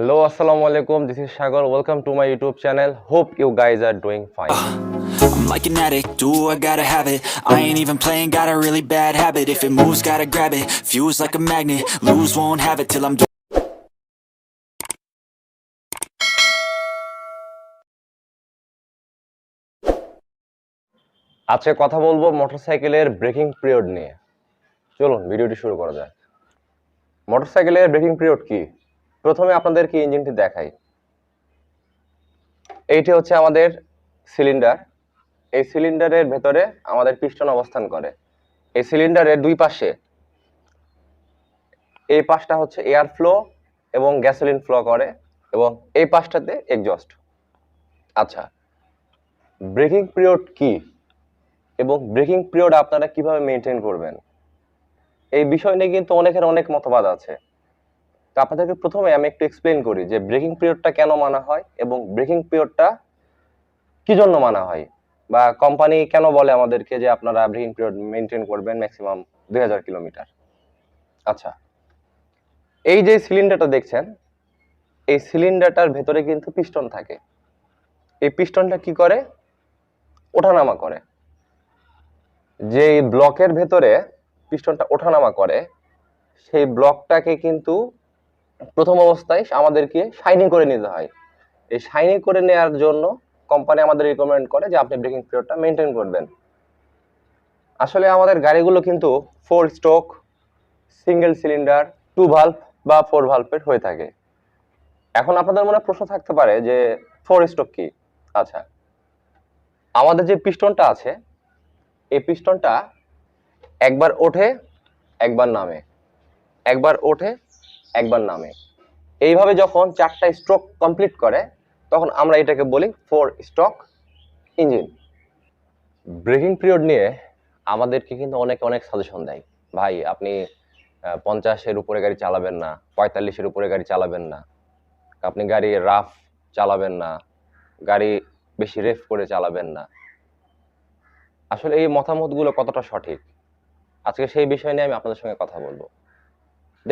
Hello, assalamu alaikum. This is Sagar. Welcome to my YouTube channel. Hope you guys are doing fine. I'm like an addict, do I gotta have it. I ain't even playing, got a really bad habit. If it moves, gotta grab it. Fuse like a magnet, lose, won't have it till I'm আজকে কথা বলবো মোটরসাইকেলের breaking period নিয়ে। চলুন ভিডিওটি শুরু করা যাক। মোটরসাইকেলের ব্রেকিং পিরিয়ড কি? প্রথমে আপনাদেরকে ইঞ্জিনটি দেখাই। এইটি হচ্ছে আমাদের সিলিন্ডার। এই সিলিন্ডারের ভেতরে আমাদের পিস্টন অবস্থান করে। এই সিলিন্ডারের দুই পাশে, এই পাশটা হচ্ছে এয়ার ফ্লো এবং গ্যাসোলিন ফ্লো করে এবং এই পাশটাতে এক্সজস্ট। আচ্ছা, ব্রেকিং পিরিয়ড কি এবং ব্রেকিং পিরিয়ড আপনারা কিভাবে মেনটেন করবেন, এই বিষয় নিয়ে কিন্তু অনেকের অনেক মতবাদ আছে। তো আপনাদেরকে প্রথমে আমি একটু এক্সপ্লেইন করি যে ব্রেকিং পিরিয়ডটা কেন মানা হয় এবং ব্রেকিং পিরিয়ডটা কি জন্য মানা হয়, বা কোম্পানি কেন বলে আমাদেরকে যে আপনারা ব্রেকিং পিরিয়ড মেনটেন করবেন ম্যাক্সিমাম 2000 কিলোমিটার। আচ্ছা, এই যে সিলিন্ডারটা দেখছেন, এই সিলিন্ডারটার ভেতরে কিন্তু পিস্টন থাকে। এই পিস্টনটা কি করে? ওঠানামা করে। যে ব্লকের ভেতরে পিস্টনটা ওঠানামা করে, সেই ব্লকটাকে কিন্তু প্রথম অবস্থায় আমাদেরকে শাইনিং করে নিতে হয়। এই শাইনিং করে নেওয়ার জন্য কোম্পানি আমাদের রিকমেন্ড করে যে আপনি ব্রেকিং পিরিয়ডটা মেনটেন করবেন। আসলে আমাদের গাড়িগুলো কিন্তু 4 স্ট্রোক, সিঙ্গেল সিলিন্ডার, 2 ভালভ বা 4 ভালভের হয়ে থাকে। এখন আপনাদের মনে প্রশ্ন থাকতে পারে যে 4 স্ট্রোক কি? আচ্ছা, আমাদের যে পিস্টনটা আছে, এই পিস্টনটা একবার ওঠে একবার নামে, একবার ওঠে একবার নামে। এইভাবে যখন 4টা স্ট্রোক কমপ্লিট করে তখন আমরা এটাকে বলি 4 স্ট্রোক ইঞ্জিন। ব্রেকিং পিরিয়ড নিয়ে আমাদেরকে কিন্তু অনেক সাজেশন দেয়। ভাই আপনি 50-এর উপরে গাড়ি চালাবেন না, 45-এর উপরে গাড়ি চালাবেন না, আপনি গাড়ি রাফ চালাবেন না, গাড়ি বেশি রেফ করে চালাবেন না। আসলে এই মতামতগুলো কতটা সঠিক, আজকে সেই বিষয় নিয়ে আমি আপনাদের সঙ্গে কথা বলবো।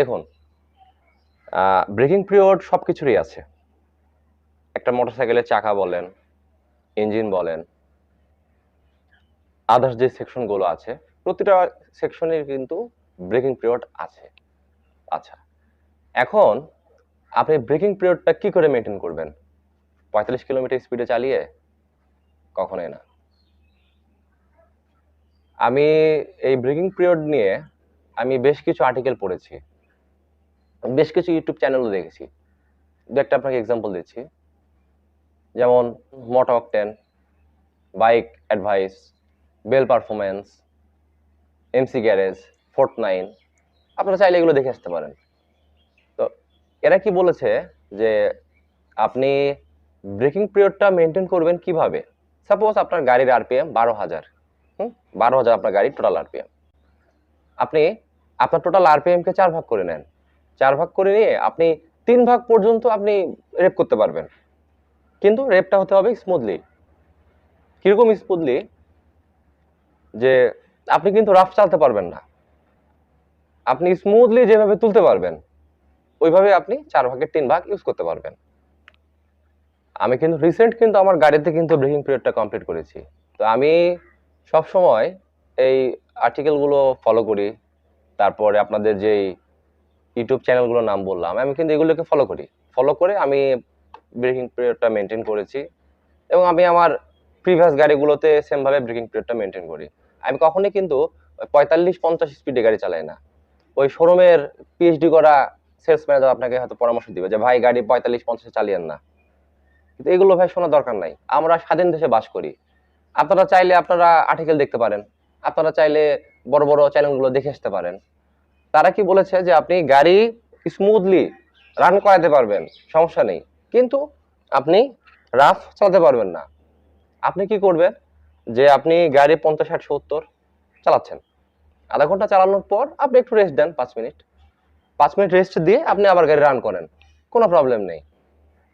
দেখুন, ব্রেকিং পিরিয়ড সবকিছুরই আছে। একটা মোটরসাইকেলের চাকা বলেন, ইঞ্জিন বলেন, আদার্স যে সেকশনগুলো আছে, প্রতিটা সেকশনের কিন্তু ব্রেকিং পিরিয়ড আছে। আচ্ছা, এখন আপনি ব্রেকিং পিরিয়ডটা কি করে মেনটেন করবেন? 45 কিলোমিটার স্পিডে চালিয়ে? কখনোই না। আমি এই ব্রেকিং পিরিয়ড নিয়ে আমি বেশ কিছু আর্টিকেল পড়েছি, বেশ কিছু ইউটিউব চ্যানেলও দেখেছি। দু একটা আপনাকে এক্সাম্পল দিচ্ছি, যেমন Moto Octane, Bike Advice, Bell Performance, MC Garage, Fort 9, আপনারা চাইলে এগুলো দেখে আসতে পারেন। তো এরা কি বলেছে যে আপনি ব্রেকিং পিরিয়ডটা মেনটেন করবেন কিভাবে? সাপোজ আপনার গাড়ির আরপিএম 12,000, 12,000 আপনার গাড়ির টোটাল আরপিএম। আপনি আপনার টোটাল আরপিএম কে 4 ভাগ করে নেন। 4 ভাগ করে নিয়ে আপনি 3 ভাগ পর্যন্ত আপনি রেপ করতে পারবেন, কিন্তু রেপটা হতে হবে স্মুথলি। কিরকম স্মুথলি? যে আপনি কিন্তু রাফ চালাতে পারবেন না, আপনি স্মুথলি যেভাবে তুলতে পারবেন ওইভাবে আপনি 4 ভাগের 3 ভাগ ইউজ করতে পারবেন। আমি কিন্তু রিসেন্ট কিন্তু আমার গাড়িতে কিন্তু ব্রেকিং পিরিয়ডটা কমপ্লিট করেছি। তো আমি সব সময় এই আর্টিকেলগুলো ফলো করি। তারপরে আপনাদের যেই ইউটিউব চ্যানেলগুলোর নাম বললাম, আমি কিন্তু এগুলোকে ফলো করি। ফলো করে আমি ব্রেকিং পিরিয়ডটা মেনটেন করেছি এবং আমি আমার প্রিভিয়াস গাড়িগুলোতে সেম ভাবে ব্রেকিং পিরিয়ডটা মেনটেন করি। আমি কখনোই কিন্তু 45-50 স্পিডে গাড়ি চালাই না। ওই শোরুমের পিএইচডি করা সেলস ম্যানেজার আপনাকে হয়তো পরামর্শ দিবে যে ভাই গাড়ি 45-50 চালিয়েন না, কিন্তু এগুলো ভাই শোনার দরকার নাই। আমরা স্বাধীন দেশে বাস করি। আপনারা চাইলে আপনারা আর্টিকেল দেখতে পারেন, আপনারা চাইলে বড় বড় চ্যানেলগুলো দেখে আসতে পারেন। তারা কি বলেছে যে আপনি গাড়ি স্মুথলি রান করাতে পারবেন, সমস্যা নেই, কিন্তু আপনি রাফ চালাতে পারবেন না। আপনি কি করবেন যে আপনি গাড়ি 50-60-70 চালাচ্ছেন, আধা ঘন্টা চালানোর পর আপনি একটু রেস্ট দেন 5 মিনিট, 5 মিনিট রেস্ট দিয়ে আপনি আবার গাড়ি রান করেন, কোনো প্রবলেম নেই।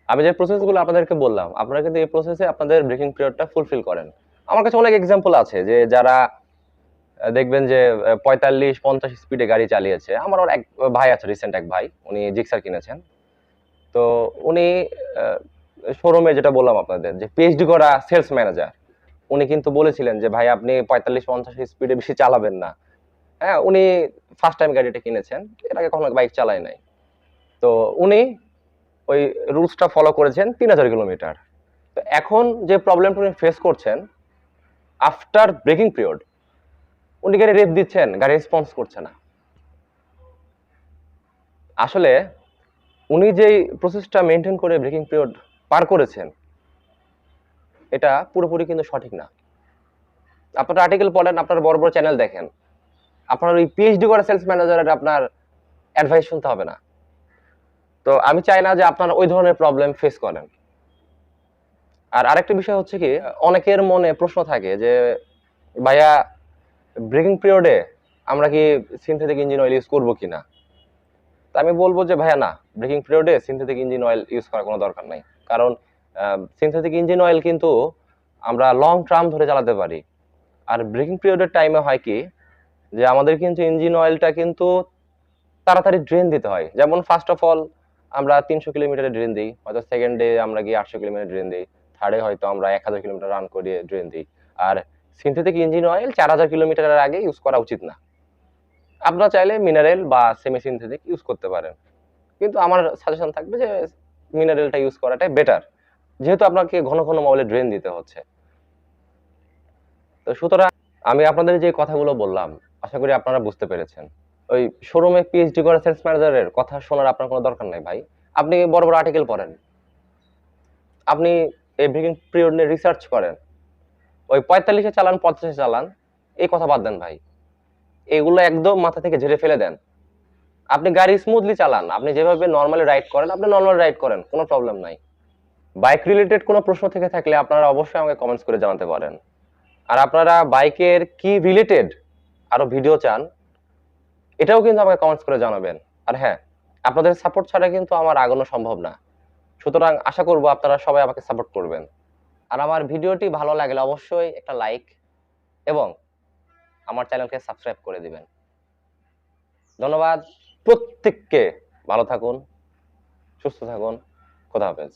আমি যে প্রসেসগুলো আপনাদেরকে বললাম, আপনারা কিন্তু এই প্রসেসে আপনাদের ব্রেকিং পিরিয়ডটা ফুলফিল করেন। আমার কাছে অনেক এক্সাম্পল আছে যে যারা দেখবেন যে 45-50 স্পিডে গাড়ি চালিয়েছে। আমার এক ভাই আছে, রিসেন্ট এক ভাই, উনি জিক্সার কিনেছেন। তো উনি শোরুমে যেটা বললাম আপনাদের যে পিএইচডি করা সেলস ম্যানেজার, উনি কিন্তু বলেছিলেন যে ভাই আপনি 45-50 স্পিডে বেশি চালাবেন না। হ্যাঁ, উনি ফার্স্ট টাইম গাড়িটা কিনেছেন, এর আগে কখনো বাইক চালায় নাই। তো উনি ওই রুলসটা ফলো করেছেন 3000 কিলোমিটার। তো এখন যে প্রবলেমটা উনি ফেস করছেন, আফটার ব্রেকিং পিরিয়ড উনি গাড়ি রেপ দিচ্ছেন, গাড়ি রেসপন্স করছে না। আসলে উনি যেই প্রসেসটা মেনটেন করে ব্রেকিং পিরিয়ড পার করেছেন, এটা পুরোপুরি কিন্তু সঠিক না। আপনারা আর্টিকেল পড়েন, আপনারা বড় বড় চ্যানেল দেখেন, আপনার ওই পিএইচডি করা সেলস ম্যানেজারের আপনার অ্যাডভাইস শুনতে হবে না। তো আমি চাই না যে আপনারা ওই ধরনের প্রবলেম ফেস করেন। আর আরেকটা বিষয় হচ্ছে কি, অনেকের মনে প্রশ্ন থাকে যে ভাইয়া ব্রেকিং পিরিয়ডে আমরা কি সিনথেটিক ইঞ্জিন অয়েল ইউজ করবো কিনা। তা আমি বলবো যে ভাইয়া না, ব্রেকিং পিরিয়ডে সিনথেটিক ইঞ্জিন অয়েল ইউজ করার কোনো দরকার নাই। কারণ সিনথেটিক ইঞ্জিন অয়েল কিন্তু আমরা লং টার্ম ধরে চালাতে পারি। আর ব্রেকিং পিরিয়ডের টাইমে হয় কি, যে আমাদের কিন্তু ইঞ্জিন অয়েলটা কিন্তু তাড়াতাড়ি ড্রেন দিতে হয়। যেমন ফার্স্ট অফ অল আমরা 300 কিলোমিটারে ড্রেন দিই, হয়তো সেকেন্ডে আমরা গিয়ে 800 কিলোমিটার ড্রেন দিই, থার্ডে হয়তো আমরা 1000 কিলোমিটার রান করে ড্রেন দিই। আর সিনথেটিক ইঞ্জিন অয়েল 4000 কিলোমিটারের আগে ইউজ করা উচিত না। আপনারা চাইলে মিনারেল বা সেমি সিনথেটিক ইউজ করতে পারেন, কিন্তু আমার সাজেশন থাকবে যে মিনারেলটা ইউজ করাটাই বেটার, যেহেতু আপনাকে ঘন ঘন মোবাইলে ড্রেন দিতে হচ্ছে। তো সুতরাং আমি আপনাদের যে কথাগুলো বললাম, আশা করি আপনারা বুঝতে পেরেছেন। ওই শোরুমে পিএইচডি করা সেলস ম্যানেজারের কথা শোনার আপনার কোনো দরকার নাই ভাই। আপনি বড় বড় আর্টিকেল পড়েন, আপনি এই ব্রেকিং পিরিয়ড নিয়ে রিসার্চ করেন। ওই 45-এ চালান, 50-এ চালান, এই কথা বাদ দেন ভাই। এগুলো একদম মাথা থেকে ঝেড়ে ফেলে দেন। আপনি গাড়ি স্মুথলি চালান, আপনি যেভাবে নর্মালি রাইড করেন আপনি নর্মাল রাইড করেন, কোনো প্রবলেম নাই। বাইক রিলেটেড কোনো প্রশ্ন থেকে থাকলে আপনারা অবশ্যই আমাকে কমেন্টস করে জানাতে পারেন। আর আপনারা বাইকের কি রিলেটেড আরো ভিডিও চান, এটাও কিন্তু আমাকে কমেন্টস করে জানাবেন। আর হ্যাঁ, আপনাদের সাপোর্ট ছাড়া কিন্তু আমার আগানো সম্ভব না। সুতরাং আশা করব আপনারা সবাই আমাকে সাপোর্ট করবেন। আর আমার ভিডিওটি ভালো লাগলে অবশ্যই একটা লাইক এবং আমার চ্যানেলকে সাবস্ক্রাইব করে দিবেন। ধন্যবাদ প্রত্যেককে। ভালো থাকুন, সুস্থ থাকুন। খোদা হাফেজ।